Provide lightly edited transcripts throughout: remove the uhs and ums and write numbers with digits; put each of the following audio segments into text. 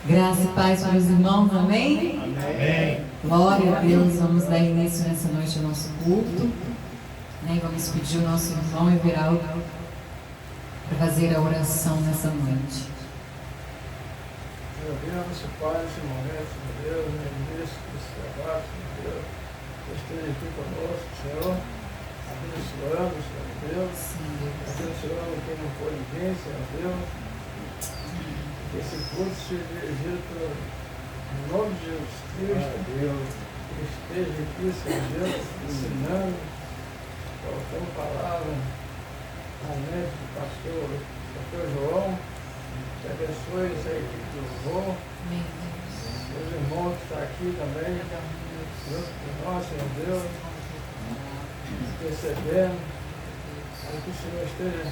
Graça e paz para os irmãos, amém? Amém. Glória a Deus, vamos dar início nessa noite ao nosso culto, né? Vamos pedir o nosso irmão Everaldo para fazer a oração nessa noite. Meu Deus, Pai, nesse momento, meu Deus, no início desse trabalho, meu Deus, esteja aqui conosco, Senhor, abençoando, Senhor Deus, abençoando quem não pode vir, Senhor Deus, que esse culto seja dirigido no nome de Jesus Cristo, Deus, que esteja aqui, Senhor Deus, ensinando, colocando palavra na mente do pastor João. Que abençoe essa equipe do louvor, os irmãos que estão aqui também, junto com nós, Senhor Deus, recebendo, para que o Senhor esteja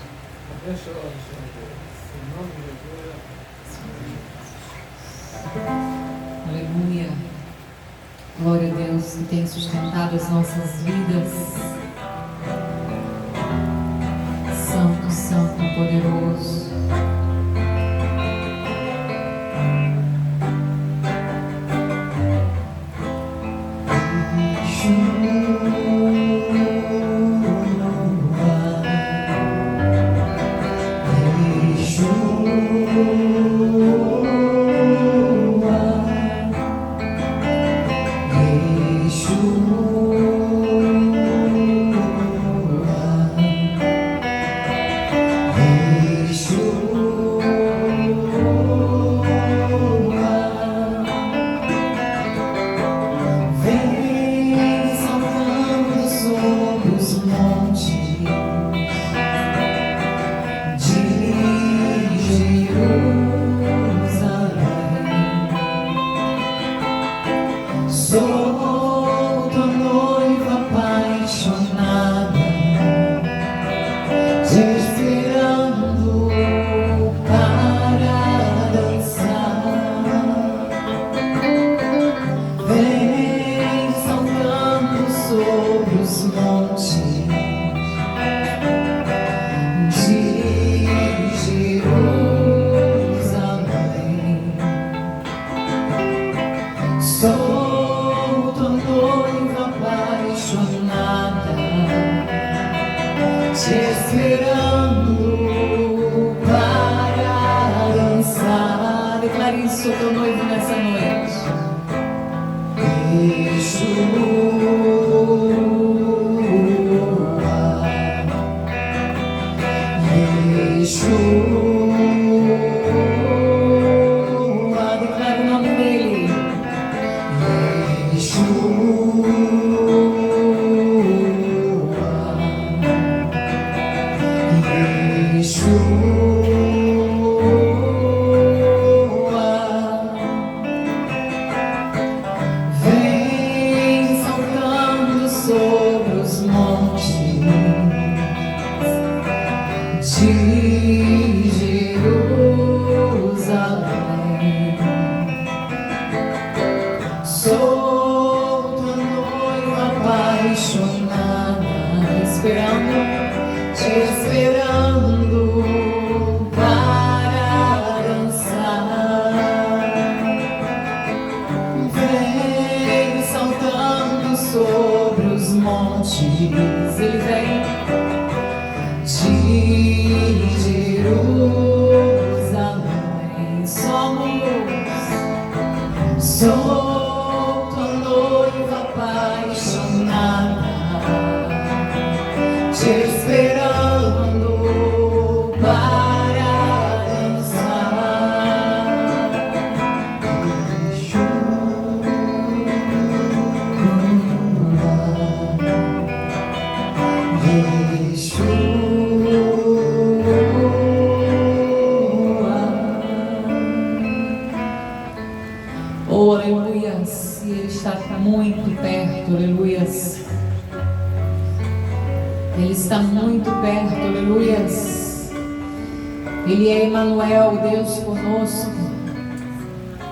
abençoando, Senhor Deus, em nome de Jesus. Aleluia. Glória a Deus que tem sustentado as nossas vidas. Santo, Santo, poderoso.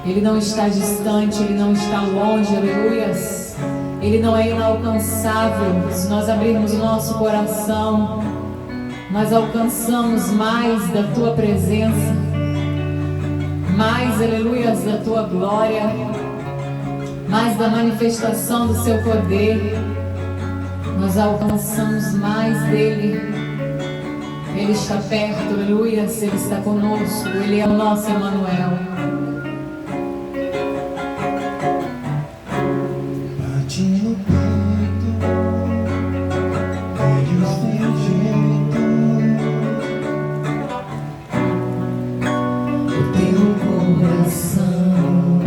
Ele não está distante, Ele não está longe, aleluias. Ele não é inalcançável. Se nós abrirmos o nosso coração, nós alcançamos mais da Tua presença, mais, aleluias, da tua glória, mais da manifestação do seu poder. Nós alcançamos mais dele. Ele está perto, aleluias, ele está conosco, ele é o nosso Emmanuel. Bate no peito, veio sem jeito, o teu coração,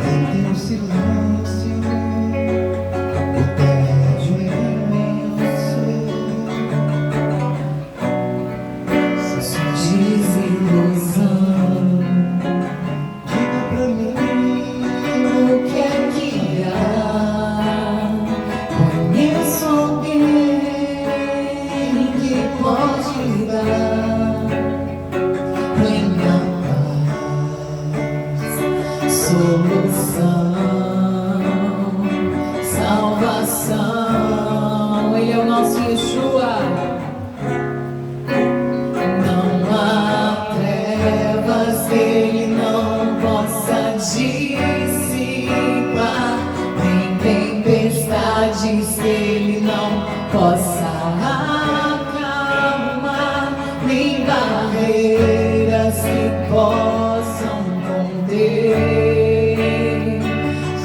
em teu silêncio, o tédio é imenso, Desilusão. diga pra mim. O que é que há? Conheço alguém que pode dar plena paz, solução, salvação. Ele é o nosso Yeshua. Não há trevas que ele não possa dissipar, nem tempestades que ele não possa acalmar, nem barreiras que possam conter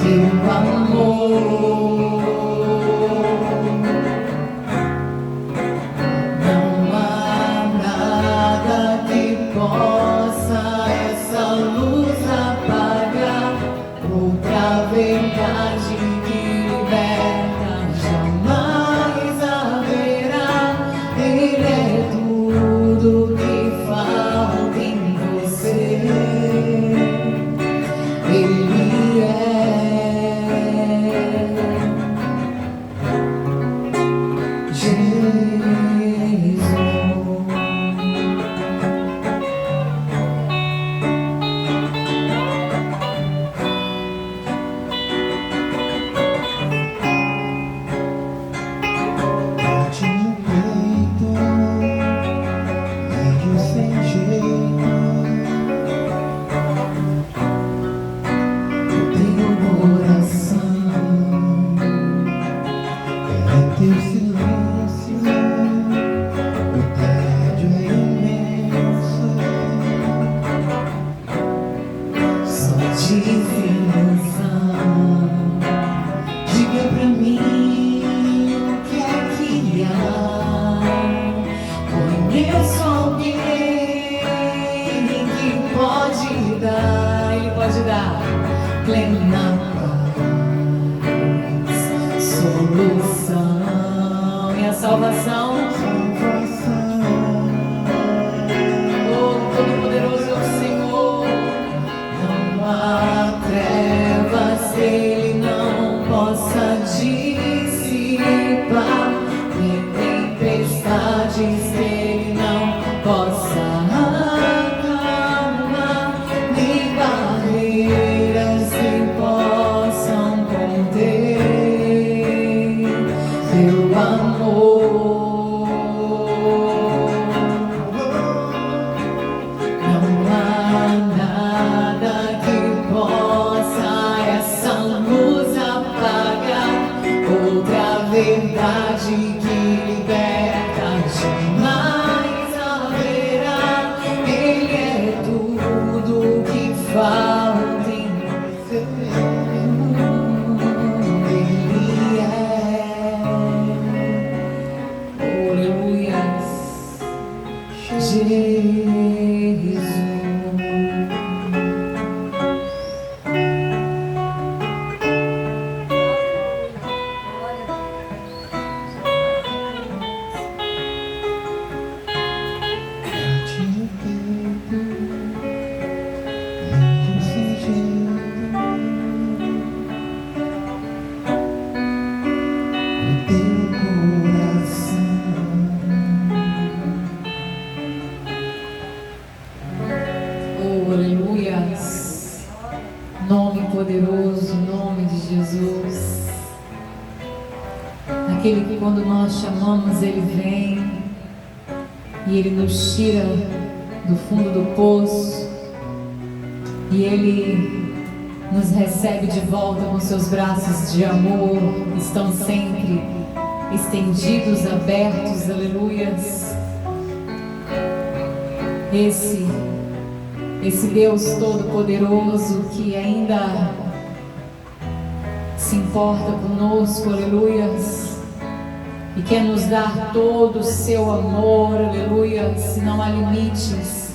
seu amor. Não há nada que possa essa luz apagar. Outra verdade que liberta jamais haverá. Ele é tudo que falta em você. Ele é Jesus. Bate no peito, veio sem jeito, o teu coração, é teu silêncio, o tédio é imenso, Só desilusão. Diga pra mim o que é que há. Conheço alguém que pode dar, ele pode dar plena paz, solução e a salvação. salvação. Oh, Todo-Poderoso é o Senhor. Não há trevas que ele não possa dissipar, nem tempestades que ele não possa acalmar, nem barreiras que possam conter seu amor. Não há nada que possa essa luz apagar. Outra verdade que liberta jamais haverá. Ele é tudo que falta em você. Ele é, aleluias, Jesus. Bate no peito, veio sem jeito, o teu coração. Oh, aleluias. Nome poderoso, nome de Jesus. Aquele que quando nós chamamos, ele vem e ele nos tira do fundo do poço, e Ele nos recebe de volta com seus braços de amor, estão sempre estendidos, abertos, aleluias. Esse Deus Todo-Poderoso que ainda se importa conosco, aleluias, e quer nos dar todo o seu amor, aleluias. Não há limites,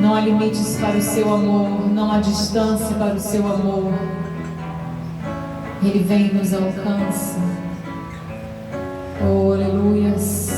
não há limites para o seu amor, não há distância para o seu amor. Ele vem e nos alcança, oh, aleluias.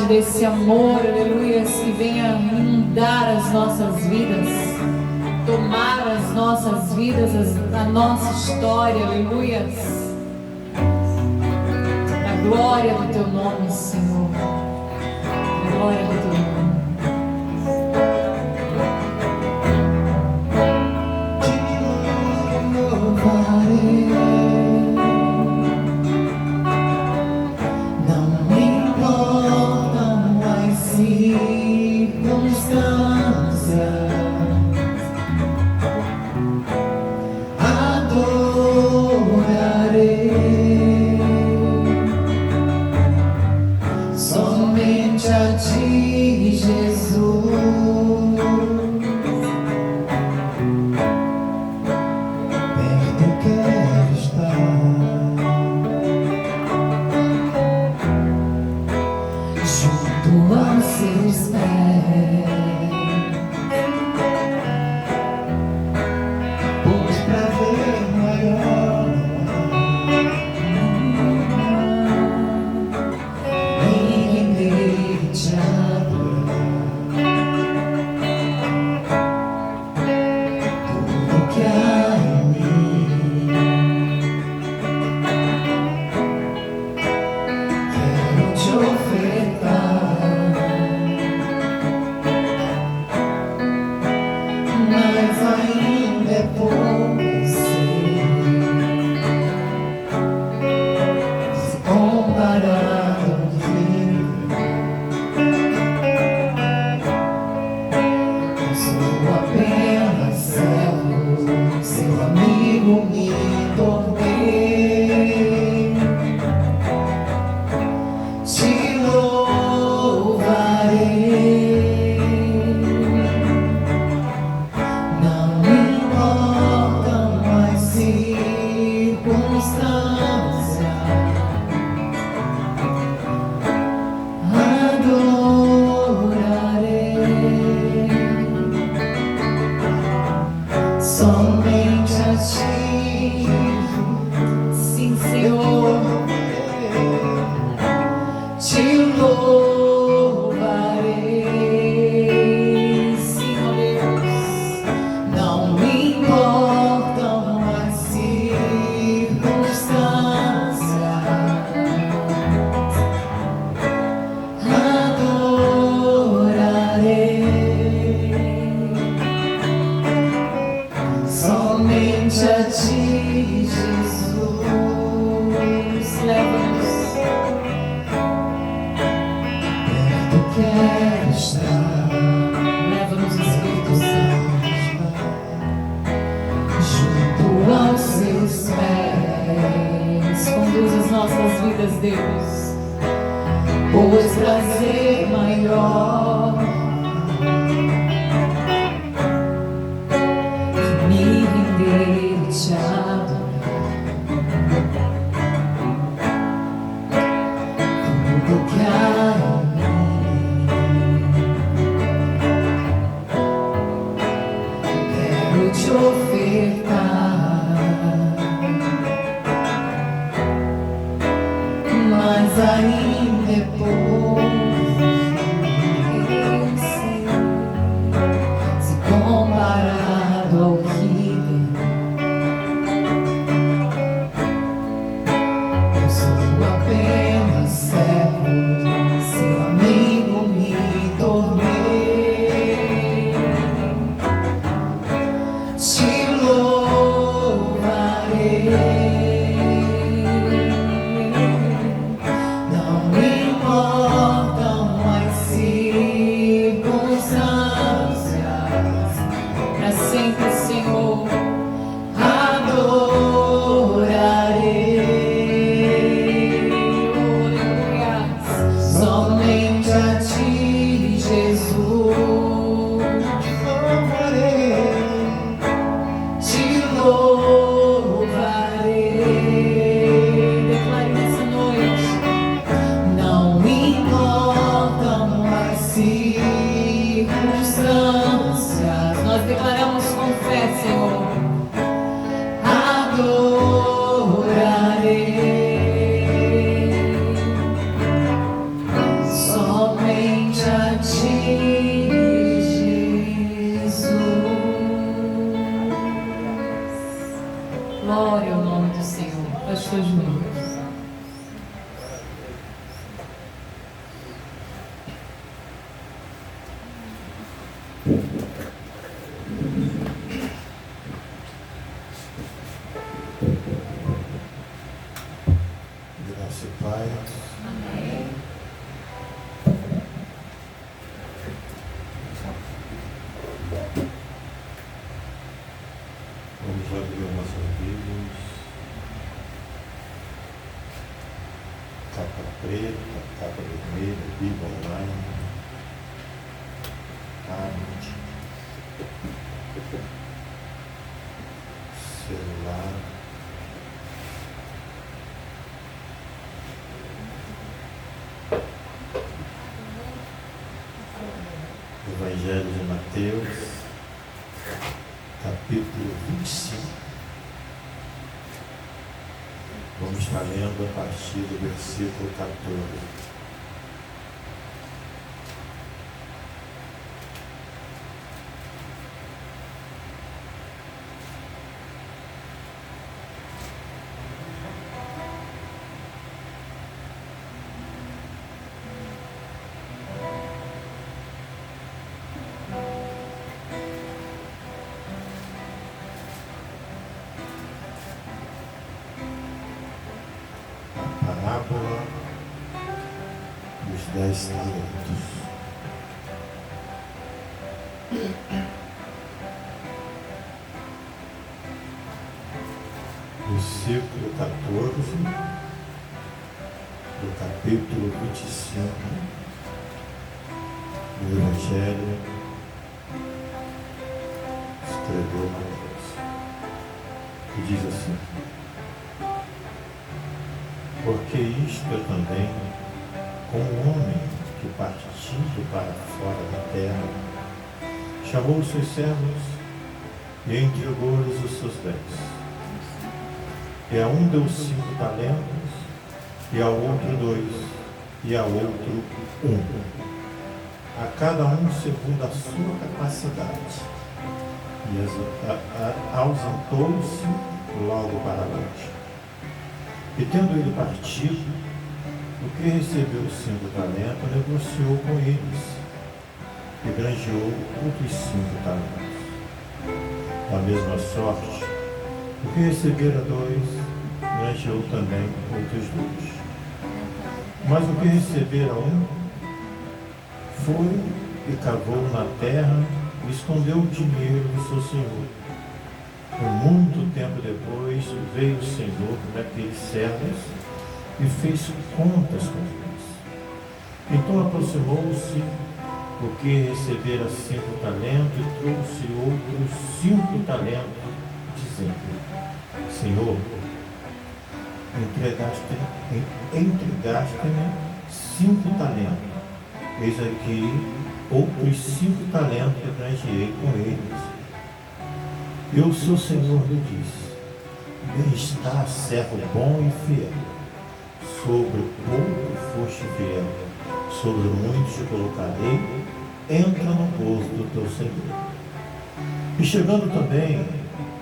Desse amor, aleluias, que venha inundar as nossas vidas, tomar as nossas vidas, a nossa história, aleluias, a glória do teu nome, Senhor, a glória do teu nome. sou apenas servo, seu amigo me tornei. Te louvarei, não me importam as circunstâncias. Adorarei somente a ti, sim, Senhor. Te louvarei, sim, ó Deus. Não me importam as circunstâncias. Adorarei somente a ti, Jesus. Leva-nos, perto quero estar. Leva-nos, Espírito Santo, junto aos seus pés. Conduz as nossas vidas, Deus, pois prazer maior que me render e te adorar. Tudo que há em mim quero te ofertar, mas ainda é pouco. Se comparado ao que eu sou apenas servo, seu amigo me tornei. Te louvarei, não me importam as circunstâncias. Pra sempre, Senhor, adorarei. Aleluia. Somente a ti, Jesus. Te louvarei. Declare nessa noite. Não me importam as circunstâncias. Nós declaramos com fé, Senhor. Adorarei somente a ti, Jesus. Glória ao nome do Senhor. Pastor Júnior. Graça e paz. Amém. Vamos abrir nossas Bíblias. Capa preta, capa vermelha, Bíblia online. Tablet. Celular. Evangelho de Mateus, capítulo 25. Vamos estar lendo a partir do versículo 14. Parábola dos 10 talentos. versículo 14 do capítulo 25 do Evangelho escreveu Mateus, que diz assim: porque isto é também com o homem que, partindo para fora da terra, chamou os seus servos e entregou-lhes os seus bens. E a um deu 5 talentos, e ao outro 2, e ao outro 1, a cada um segundo a sua capacidade. E ausentou-se logo para longe. E tendo ele partido, o que recebeu os 5 talentos negociou com eles, e granjeou outros 5 talentos. Da mesma sorte, o que recebera 2, granjeou também outros 2. Mas o que recebera 1, foi e cavou na terra e escondeu o dinheiro do seu senhor. E muito tempo depois veio o senhor daqueles servos e fez contas com eles. Então aproximou-se o que recebera 5 talentos e trouxe outros 5 talentos, dizendo: Senhor, entregaste-me 5 talentos, eis aqui outros 5 talentos que granjeei com eles. E o seu senhor lhe disse: bem está, servo bom e fiel. Sobre pouco foste fiel, sobre muito te colocarei, entra no gozo do teu senhor. E chegando também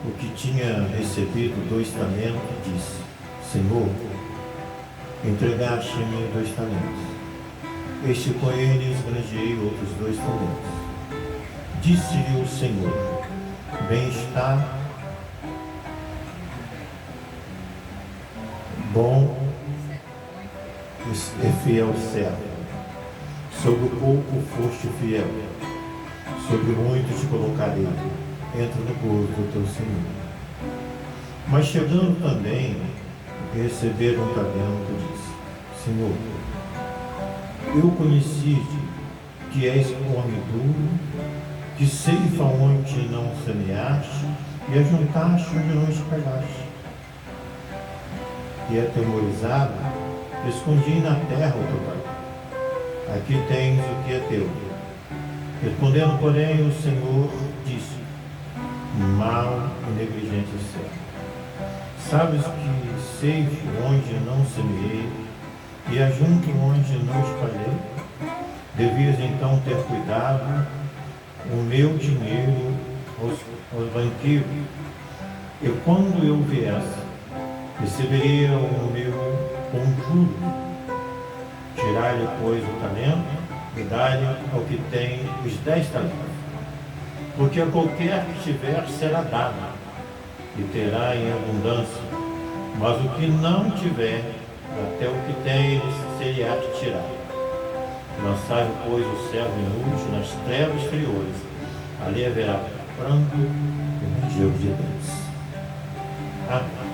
o que tinha recebido 2 talentos, disse: Senhor, entregaste-me 2 talentos. Este com eles granjeei outros 2 talentos. Disse-lhe o Senhor: bem está, bom e fiel servo. Sobre o pouco foste fiel, sobre muito te colocarei, entra no gozo do teu Senhor. Mas chegando também o que receberam um talento, disse: Senhor, eu conheci-te que és homem duro, que ceifa onde não semeaste e ajuntaste onde não espalhaste. E atemorizado, escondi na terra o teu talento. Aqui tens o que é teu. Respondendo, porém, o Senhor disse: mau e negligente servo. Sabes que ceifo onde não semeei e ajunto onde não espalhei? Devias então ter cuidado o meu dinheiro aos banqueiros, e quando eu viesse, receberia o meu com juros. Tirar-lhe, pois, o talento e dar-lhe ao que tem os 10 talentos. Porque a qualquer que tiver será dado, e terá em abundância, mas o que não tiver, até o que tem seria tirado. Lançai, pois, o servo inútil nas trevas exteriores, ali haverá pranto e ranger de dentes. Amém.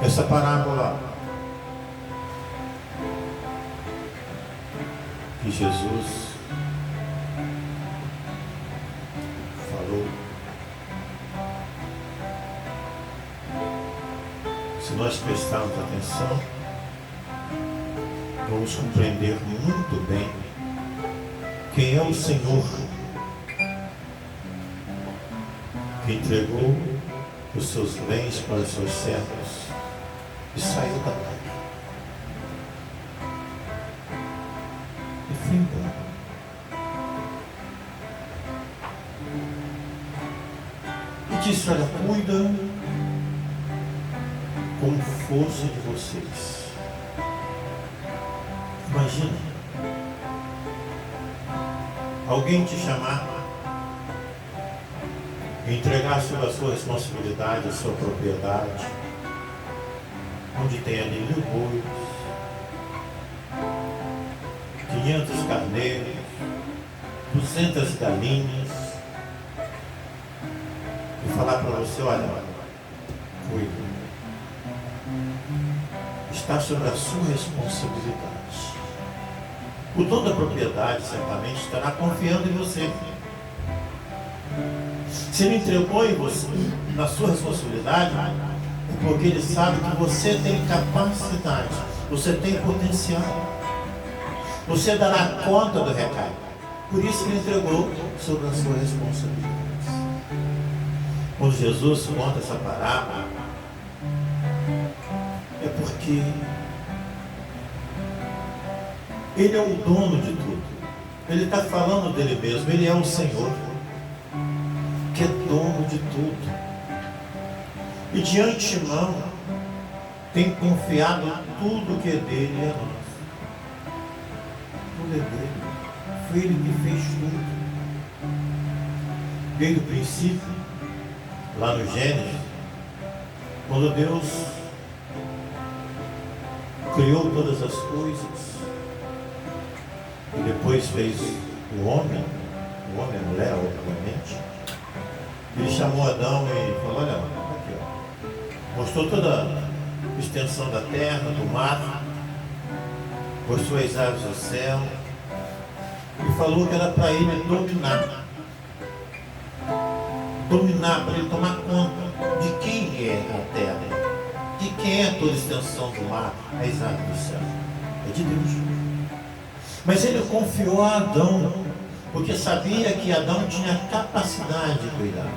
Essa parábola que Jesus falou, se nós prestarmos atenção, vamos compreender muito bem quem é o Senhor que entregou os seus bens para os seus servos e saiu da terra. E foi embora. E disse: olha, cuida com força de vocês. Imagina alguém te chamar, entregar sobre a sua responsabilidade, a sua propriedade, onde tem ali 1000 bois, 500 carneiros, 400 galinhas e falar para você, olha, cuide, está sobre a sua responsabilidade. O dono da propriedade certamente estará confiando em você. Se ele entregou em você, na sua responsabilidade, é porque ele sabe que você tem capacidade, você tem potencial, você dará conta do recado. Por isso ele entregou sobre a sua responsabilidade. Quando Jesus conta essa parábola, é porque ele é o dono de tudo. Ele está falando dele mesmo, ele é o Senhor, que é dono de tudo. E de antemão tem confiado tudo que é dele a nós. Tudo é dele. Foi ele que fez tudo. Desde o princípio, lá no Gênesis, quando Deus criou todas as coisas e depois fez o homem e a mulher, obviamente, ele chamou Adão e falou, olha, aqui, ó. Mostrou toda a extensão da terra, do mar, mostrou as aves do céu e falou que era para ele dominar, para ele tomar conta de quem é a terra, de quem é toda a extensão do mar, as aves do céu. É de Deus. Mas ele confiou a Adão, porque sabia que Adão tinha capacidade de cuidar.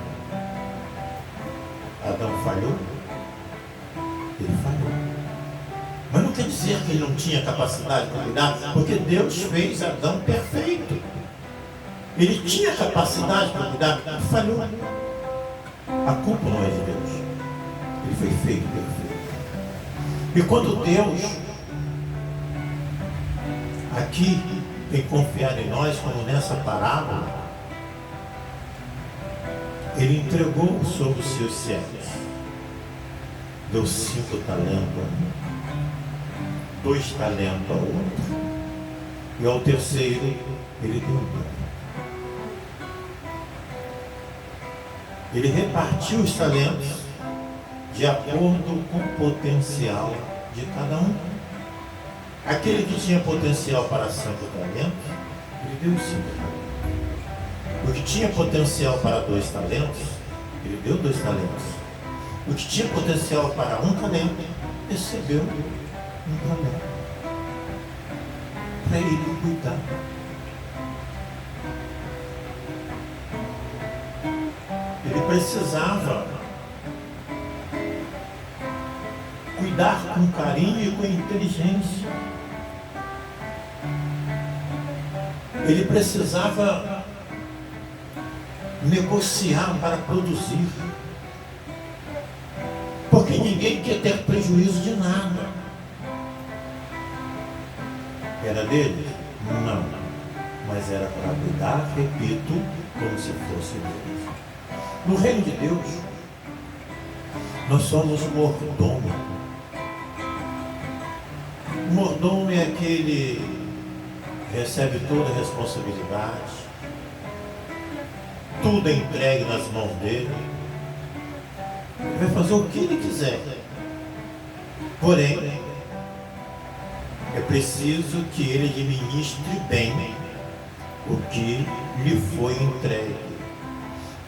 Adão falhou? Ele falhou. Mas não quer dizer que ele não tinha capacidade de cuidar, porque Deus fez Adão perfeito. Ele tinha capacidade para cuidar, mas falhou. A culpa não é de Deus. Ele foi feito perfeito. E quando Deus aqui tem confiado em nós, como nessa parábola, ele entregou sobre os seus servos. Deu 5 talentos a um, 2 talentos a outro, e ao terceiro ele deu 2. Ele repartiu os talentos de acordo com o potencial de cada um. Aquele que tinha potencial para 5 talentos, ele deu 5 talentos. O que tinha potencial para 2 talentos, ele deu 2 talentos. O que tinha potencial para 1 talento, recebeu 1 talento. Para ele cuidar. Ele precisava cuidar com carinho e com inteligência. Ele precisava negociar para produzir. Porque ninguém quer ter prejuízo de nada. Era dele? Não. Mas era para cuidar, repito, como se fosse dele. No reino de Deus, nós somos mordomo. O mordomo é aquele que recebe toda a responsabilidade, tudo é entregue nas mãos dele, ele vai fazer o que ele quiser. Porém, é preciso que ele administre bem o que lhe foi entregue,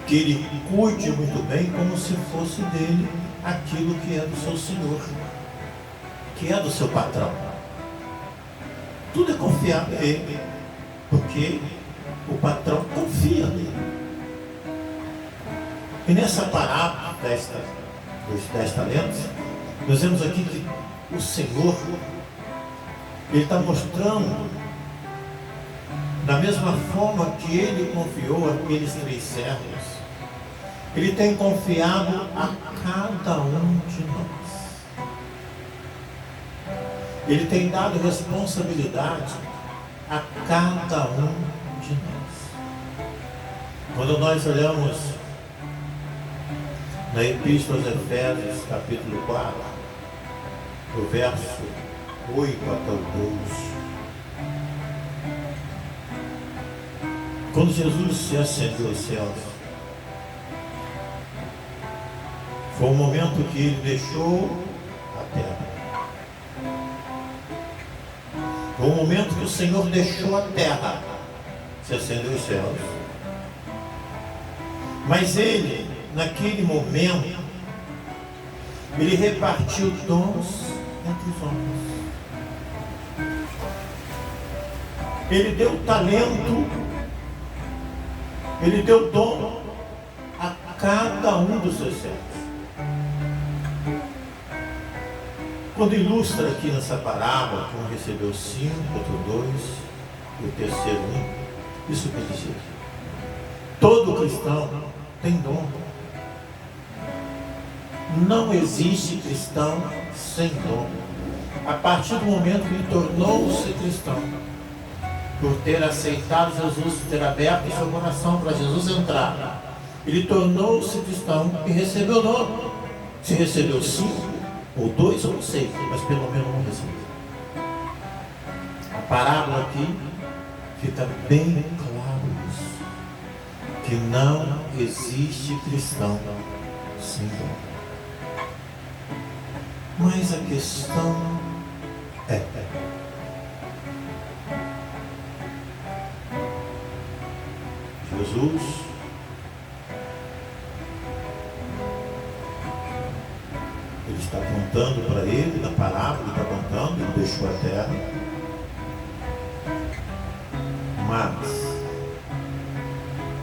que ele cuide muito bem, como se fosse dele, aquilo que é do seu senhor, que é do seu patrão. Tudo é confiável a ele, porque o patrão confia nele. E nessa parábola dos 10 talentos, nós vemos aqui que o Senhor, ele está mostrando, da mesma forma que ele confiou aqueles 3 servos, ele tem confiado a cada um de nós. Ele tem dado responsabilidade a cada um de nós. Quando nós olhamos na Epístola aos Efésios, capítulo 4, do verso 8 até o 12, Quando Jesus se ascendeu aos céus, foi o momento que ele deixou a terra. Foi o momento que o Senhor deixou a terra, se ascendeu aos céus. Mas ele, naquele momento, ele repartiu dons entre os homens. Ele deu talento, ele deu dom a cada um dos seus servos. Quando ilustra aqui nessa parábola que um recebeu 5, outro 2 e o terceiro 1, isso quer dizer: todo cristão tem dom. Não existe cristão sem dom. A partir do momento que ele tornou-se cristão, por ter aceitado Jesus, ter aberto seu coração para Jesus entrar, ele tornou-se cristão e recebeu dom. Se recebeu 5, ou 2 ou 6, mas pelo menos um recebeu. A parábola aqui fica bem claro isso, que não existe cristão sem dom. Mas a questão é: Jesus ele está contando para ele, na parábola ele está contando, ele deixou a terra, mas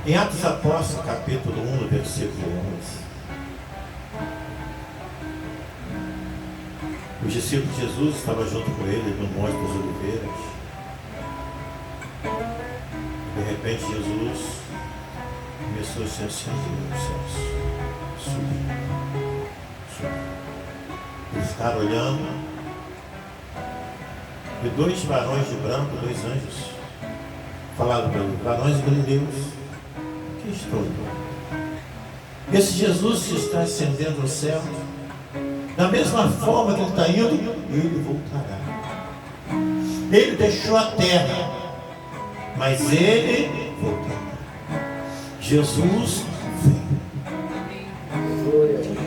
em Atos Apóstolos, capítulo 1, versículo 11, os discípulos de Jesus estavam junto com ele no Monte das Oliveiras. De repente Jesus começou a se acender nos céus, subir. Eles ficaram olhando, e 2 varões de branco, 2 anjos, falaram para ele: varões galileus, que estou olhando? Esse Jesus que está ascendendo ao céu, da mesma forma que ele está indo, ele voltará. Ele deixou a terra, mas ele voltará. Jesus veio.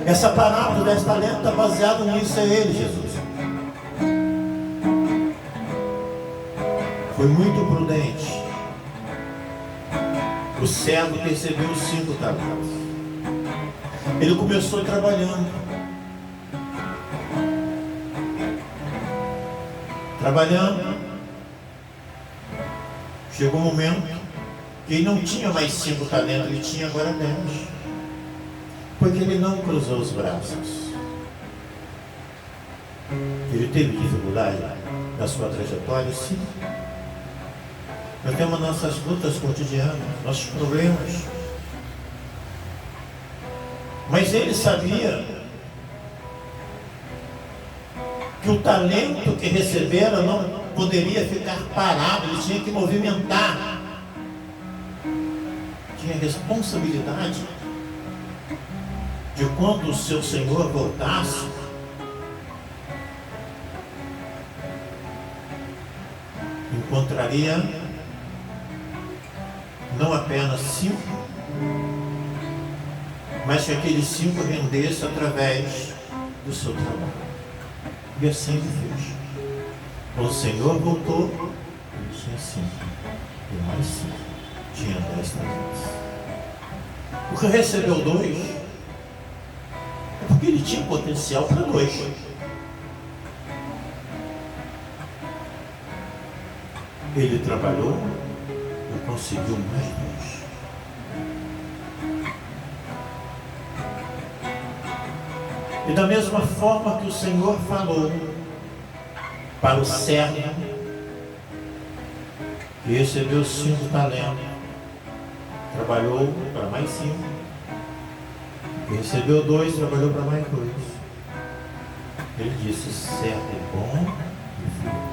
Essa parábola desse talento está baseada nisso, é ele, Jesus. Foi muito prudente. O servo percebeu os 5 talentos. Ele começou trabalhando. Chegou um momento que ele não tinha mais 5 talentos, ele tinha agora 10, porque ele não cruzou os braços. Ele teve dificuldade na sua trajetória, sim. Nós temos nossas lutas cotidianas, nossos problemas, mas ele sabia que o talento que recebera não poderia ficar parado, ele tinha que movimentar. Tinha responsabilidade de quando o seu Senhor voltasse, encontraria não apenas 5, mas que aqueles 5 rendessem através do seu trabalho. E assim ele fez. Quando o Senhor voltou, ele tinha 5. E mais 5. Tinha 10 talentos. O que recebeu 2 é porque ele tinha potencial para 2. Ele trabalhou e conseguiu mais 2. E da mesma forma que o Senhor falou para o servo que recebeu 5 talentos, trabalhou para mais 5, que recebeu 2, trabalhou para mais 2. Ele disse: servo bom e fiel.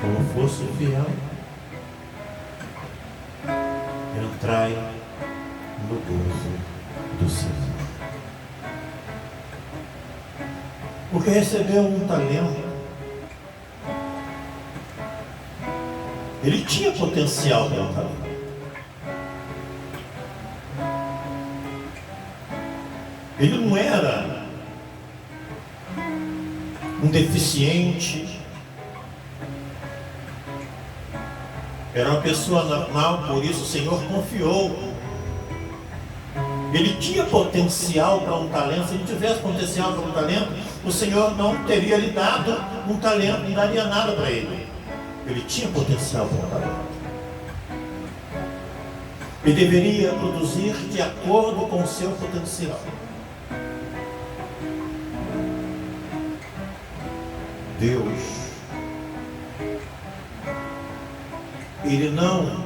Como fosse fiel, entrai no gozo do Senhor. Porque recebeu um talento, Ele tinha potencial para um talento. Ele não era um deficiente. Era uma pessoa normal, por isso o Senhor confiou. Ele tinha potencial para um talento. Se ele tivesse potencial para um talento, o Senhor não teria lhe dado um talento, não daria nada para ele. Ele tinha potencial para um talento. Ele deveria produzir de acordo com o seu potencial. Deus, Ele não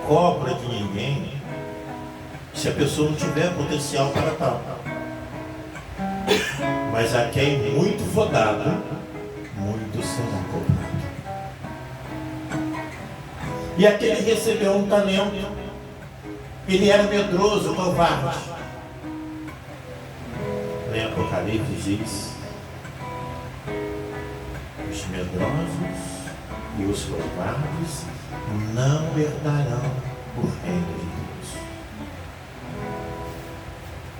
cobra de ninguém se a pessoa não tiver potencial para tal. Mas a quem muito for dado, muito será cobrado. E aquele recebeu um talento, ele era medroso, covarde. Em Apocalipse diz: os medrosos e os covardes não herdarão o reino de Deus.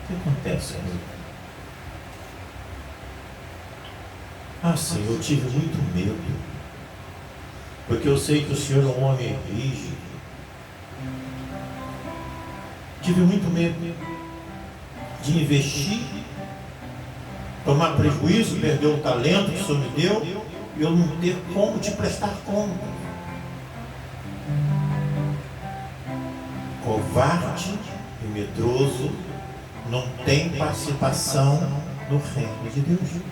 O que acontece comigo? Sim, eu tive muito medo, porque eu sei que o Senhor é um homem rígido. Tive muito medo de investir, tomar prejuízo, perder o talento que o Senhor me deu e eu não ter como te prestar conta. Covarde e medroso não tem participação no reino de Deus.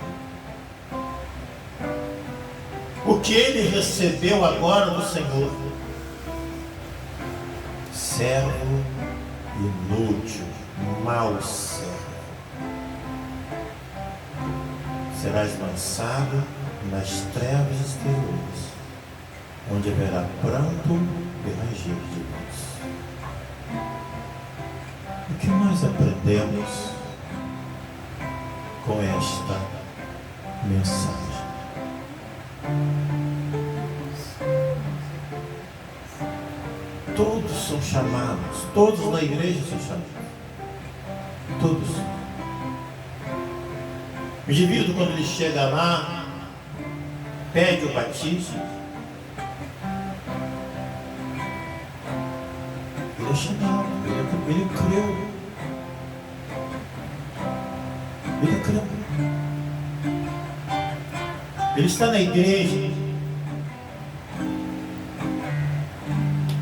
O que ele recebeu agora do Senhor? Servo inútil, mau servo. Serás lançado nas trevas exteriores, onde haverá pranto e ranger de dentes. O que nós aprendemos com esta mensagem? Todos são chamados, todos na igreja são chamados, todos. O indivíduo, quando ele chega lá, pede o batismo, ele é chamado, ele creu. Ele creu. Ele está na igreja,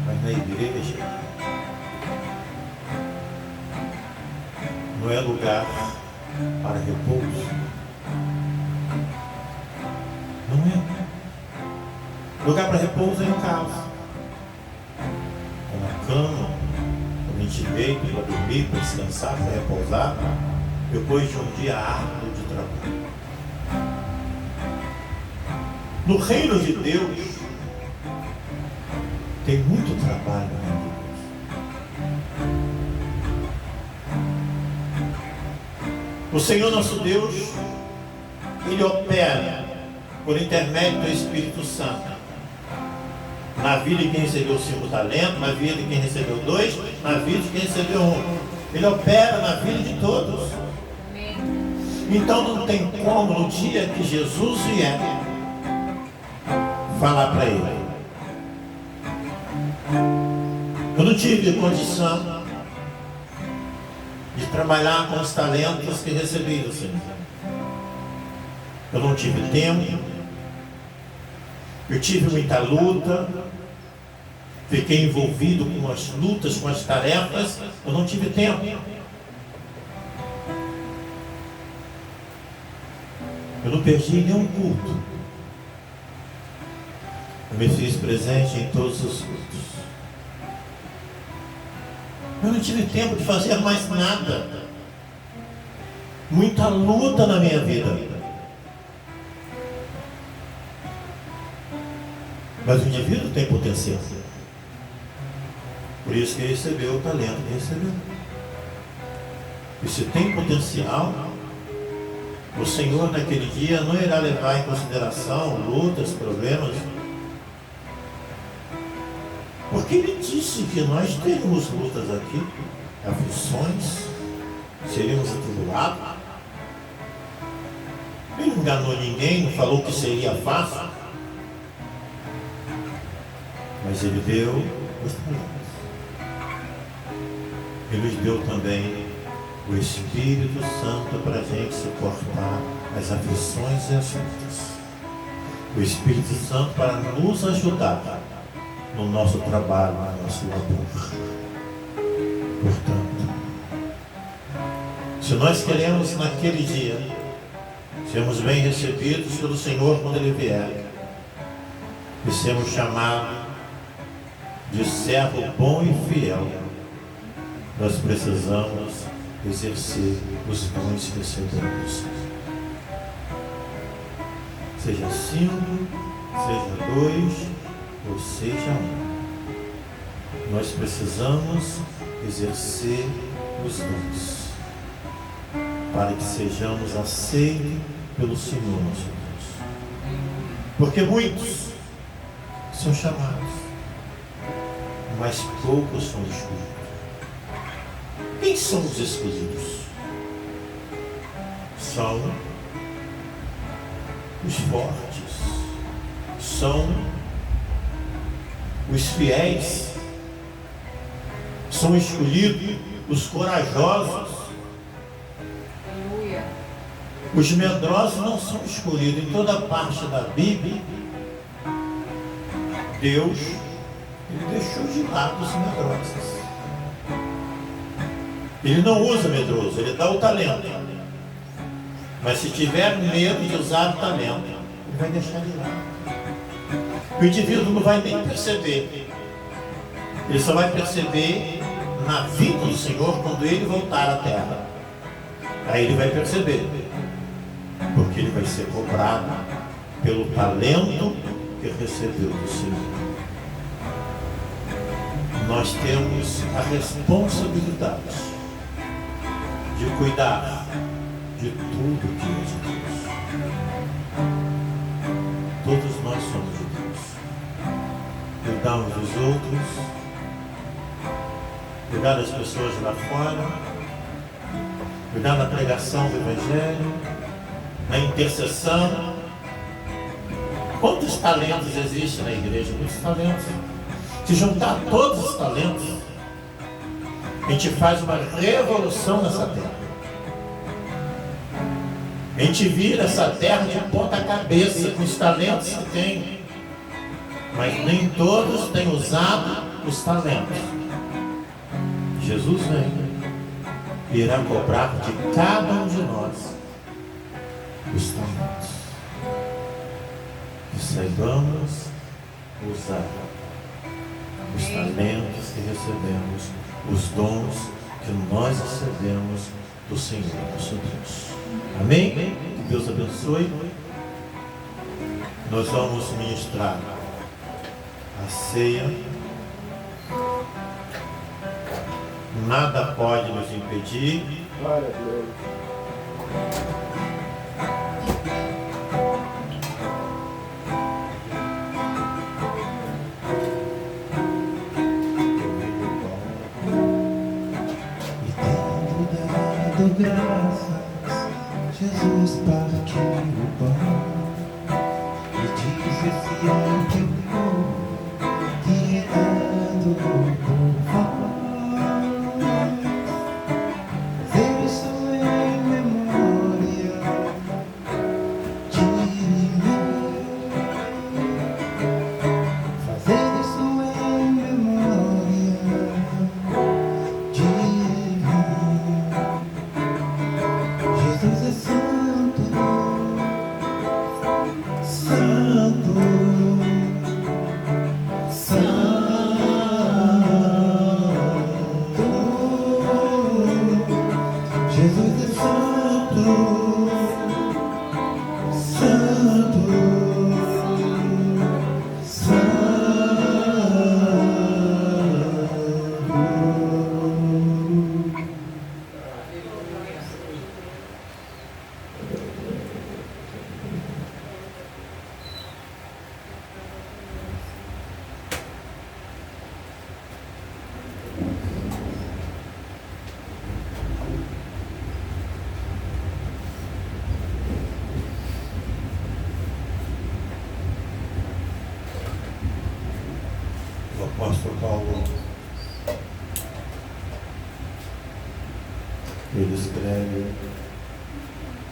mas na igreja não é lugar para repouso. Não é. Lugar para repouso é em casa, é na cama, para a gente deita, para dormir, para descansar, para repousar, depois de um dia árduo de trabalho. No reino de Deus tem muito trabalho, né, Deus? O Senhor nosso Deus, Ele opera por intermédio do Espírito Santo na vida de quem recebeu 5 talentos, na vida de quem recebeu 2, na vida de quem recebeu 1. Ele opera na vida de todos. Então não tem como, no dia que Jesus vier, falar para ele: eu não tive condição de trabalhar com os talentos que recebi do Senhor. Eu não tive tempo, eu tive muita luta, fiquei envolvido com as lutas, com as tarefas, eu não tive tempo. Eu não perdi nenhum culto. Eu me fiz presente em todos os cultos. Eu não tive tempo de fazer mais nada. Muita luta na minha vida. Mas o indivíduo tem potencial. Por isso que ele recebeu o talento que recebeu. E se tem potencial, o Senhor naquele dia não irá levar em consideração lutas, problemas. Porque ele disse que nós teríamos lutas aqui, aflições, seríamos atribulados. Ele não enganou ninguém, não falou que seria fácil. Mas ele deu os talentos. Ele nos deu também o Espírito Santo para a gente suportar as aflições e as lutas. O Espírito Santo para nos ajudar no nosso trabalho, no nosso labor. Portanto, se nós queremos naquele dia sermos bem recebidos pelo Senhor quando Ele vier, e sermos chamados de servo bom e fiel, nós precisamos exercer os dons que recebemos. Seja 5, seja 2, ou seja 1. Nós precisamos exercer os dons para que sejamos aceitos pelo Senhor nosso Deus. Porque muitos são chamados, mas poucos são escolhidos. Quem são os escolhidos? São os fortes, são os fiéis, são escolhidos os corajosos. Os medrosos não são escolhidos. Em toda parte da Bíblia, Deus Ele deixou de lado os medrosos. Ele não usa medroso, Ele dá o talento. Mas se tiver medo de usar o talento, Ele vai deixar de lado. O indivíduo não vai nem perceber. Ele só vai perceber na vida do Senhor quando Ele voltar à terra. Aí Ele vai perceber. Porque Ele vai ser cobrado pelo talento que recebeu do Senhor. Nós temos a responsabilidade de cuidar de tudo que é de Deus. Todos nós somos de Deus. Cuidar uns dos outros, cuidar das pessoas lá fora, cuidar da pregação do Evangelho, na intercessão. Quantos talentos existem na igreja? Muitos talentos. Se juntar todos os talentos, a gente faz uma revolução nessa terra. A gente vira essa terra de ponta cabeça com os talentos que tem. Mas nem todos têm usado os talentos. Jesus vem e irá cobrar de cada um de nós os talentos. Que saibamos usar os talentos que recebemos, os dons que nós recebemos do Senhor nosso Deus. Amém? Que Deus abençoe. Nós vamos ministrar a ceia. Nada pode nos impedir. Glória a Deus. Graças, Jesus partiu o pão e diz: esse é o teu corpo que é dado por vós. Fazer isso em memória de mim. Fazer isso em memória de mim. Jesus é santo, santo. apóstolo Paulo, ele escreve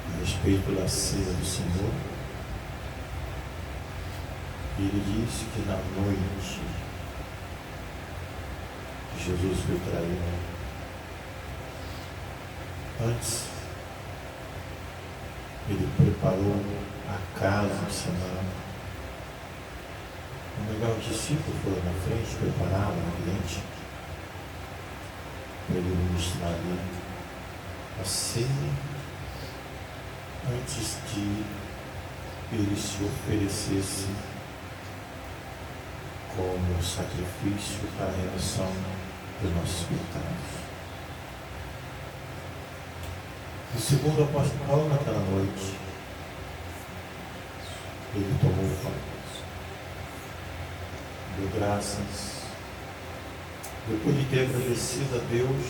a respeito da ceia do Senhor, e ele diz que na noite que Jesus foi traído, antes ele preparou a casa do Senhor. O melhor discípulo foi na frente, preparar o ambiente para ele ministrar ali a ceia antes de ele se oferecesse como sacrifício para a remissão dos nossos pecados. E segundo o apóstolo Paulo, naquela noite, ele tomou o pão, deu graças, depois de ter agradecido a Deus,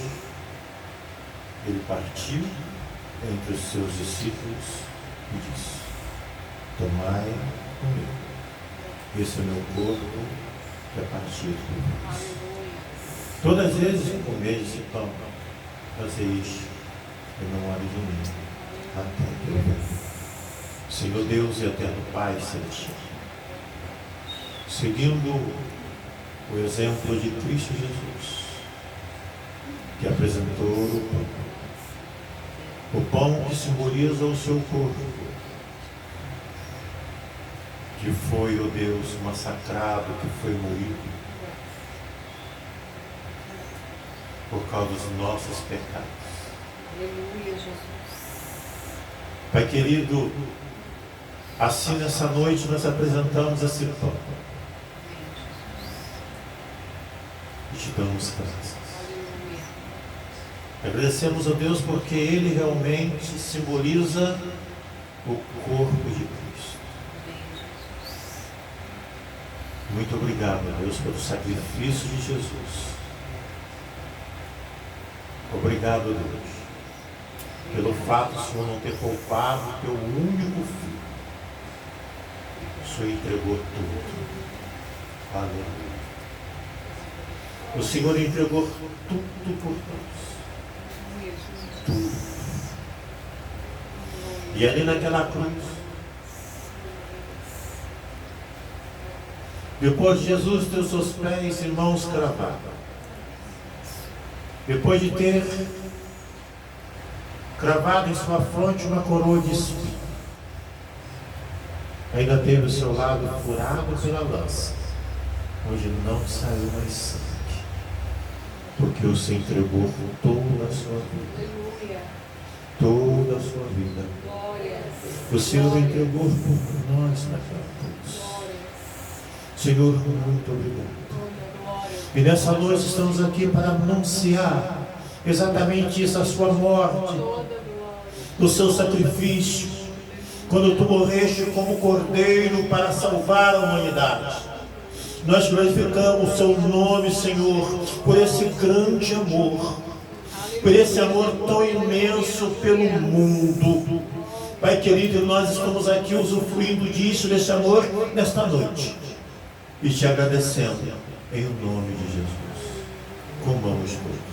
ele partiu entre os seus discípulos e disse: tomai e comei, esse é o meu corpo que é partido por vós. Todas as vezes que comeis esse pão, fazei isto em memória de mim, até que eu venha. Senhor Deus e eterno Pai celestial, seguindo o exemplo de Cristo Jesus, que apresentou o pão que simboliza o seu corpo, que foi o Deus massacrado, que foi moído por causa dos nossos pecados. Aleluia, Jesus. Pai querido, assim nessa noite nós apresentamos esse pão e te damos graças. Agradecemos a Deus porque ele realmente simboliza o corpo de Cristo. Muito obrigado, Deus, pelo sacrifício de Jesus. Obrigado, Deus, pelo fato do Senhor não ter poupado o teu único filho. O Senhor entregou tudo. Aleluia. O Senhor entregou tudo por nós. Tudo. E ali naquela cruz, depois de Jesus ter os seus pés e mãos cravados, depois de ter cravado em sua fronte uma coroa de espinho, ainda teve o seu lado furado pela lança, onde não saiu mais sangue, porque o Senhor entregou toda a sua vida. Toda a sua vida. O Senhor entregou por nós naquela cruz. Senhor, muito obrigado. E nessa noite estamos aqui para anunciar exatamente isso, a sua morte, o seu sacrifício, quando tu morreste como cordeiro para salvar a humanidade. Nós glorificamos o seu nome, Senhor, por esse grande amor, por esse amor tão imenso pelo mundo. Pai querido, nós estamos aqui usufruindo disso, desse amor, nesta noite, e te agradecendo em nome de Jesus. Comamos todos.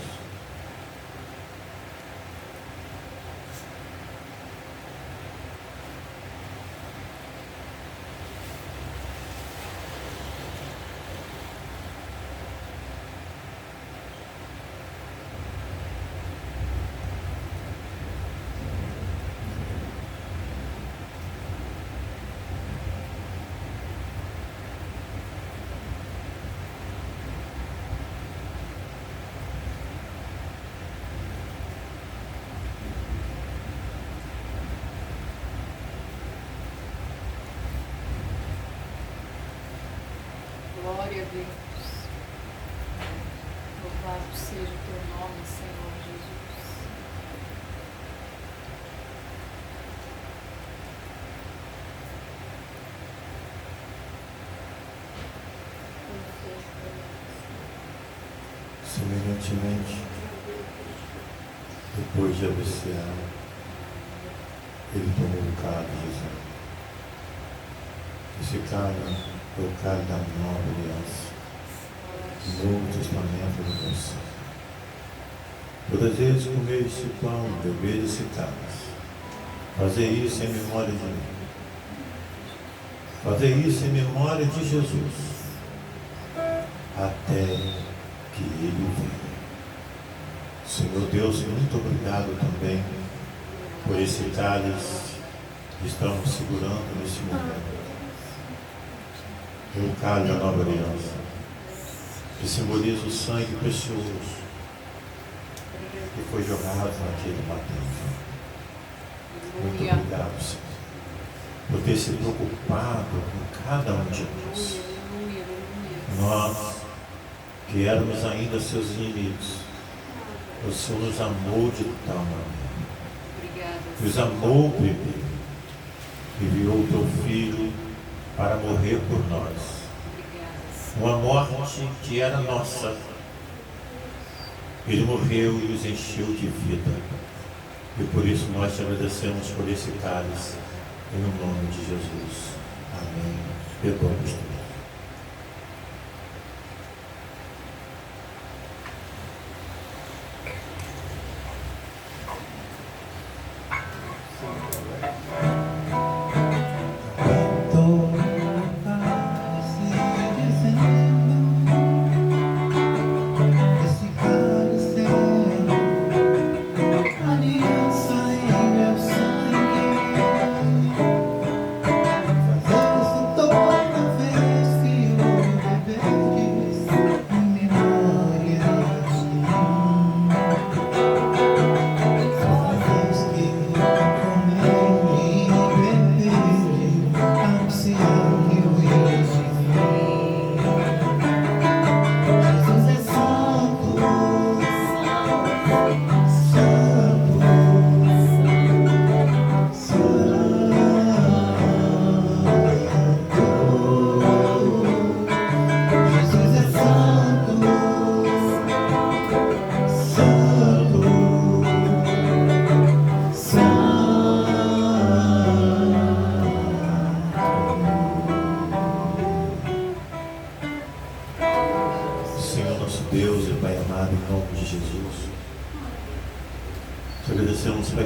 Glória a Deus. Louvado seja o teu nome, Senhor Jesus. Semelhantemente, depois de abençoar, ele tomou o cálice, dizendo: esse cálice é o cálice da nova aliança, no Novo Testamento do Conselho. Todas vezes comer esse pão, beber esse cálice, fazer isso em memória de mim. Fazer isso em memória de Jesus, até que Ele venha. Senhor Deus, muito obrigado também por esse cálice que estamos segurando nesse momento. O cálice da nova aliança, que simboliza o sangue precioso que foi jogado naquele madeiro. Muito obrigado, Senhor, por ter se preocupado com cada um de nós. Nós, que éramos ainda seus inimigos, o Senhor nos amou de tal maneira. Nos amou primeiro e enviou o teu Filho para morrer por nós. Uma morte que era nossa. Ele morreu e nos encheu de vida. E por isso nós te agradecemos por esse cálice, em nome de Jesus. Amém. Perdoa-nos também.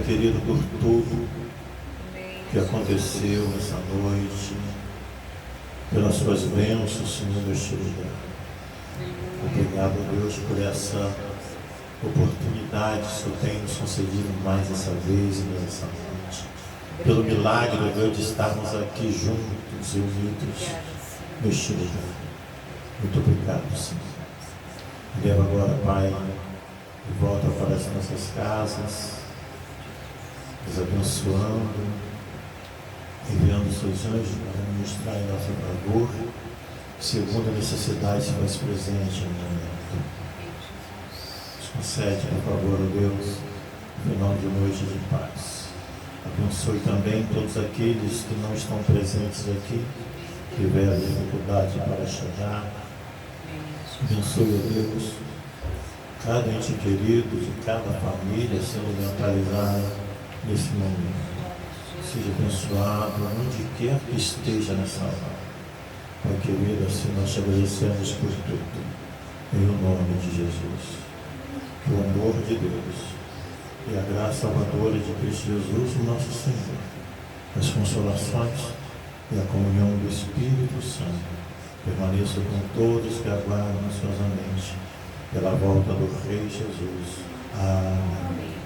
Querido, por tudo que aconteceu nessa noite, pelas suas bênçãos, Senhor, neste lugar. Obrigado, Deus, por essa oportunidade que o Senhor tem nos concedido mais essa vez e nessa noite. Pelo milagre, Deus, de estarmos aqui juntos e unidos neste lugar. Muito obrigado, Senhor. Leva agora, Pai, de volta para as nossas casas, nos abençoando, enviando seus anjos para ministrar em nosso favor, segundo a necessidade se faz presente no momento. Nos concede, por favor, ó Deus, um final de noite de paz. Abençoe também todos aqueles que não estão presentes aqui, que tiveram dificuldade para chegar. Abençoe, ó Deus, cada ente querido de cada família sendo mentalizada nesse momento. Seja abençoado onde quer que esteja nessa hora. Pai querido, assim nós te agradecemos por tudo, em nome de Jesus. O amor de Deus e a graça salvadora de Cristo Jesus, nosso Senhor, as consolações e a comunhão do Espírito Santo permaneça com todos que aguardam ansiosamente pela volta do Rei Jesus. Amém.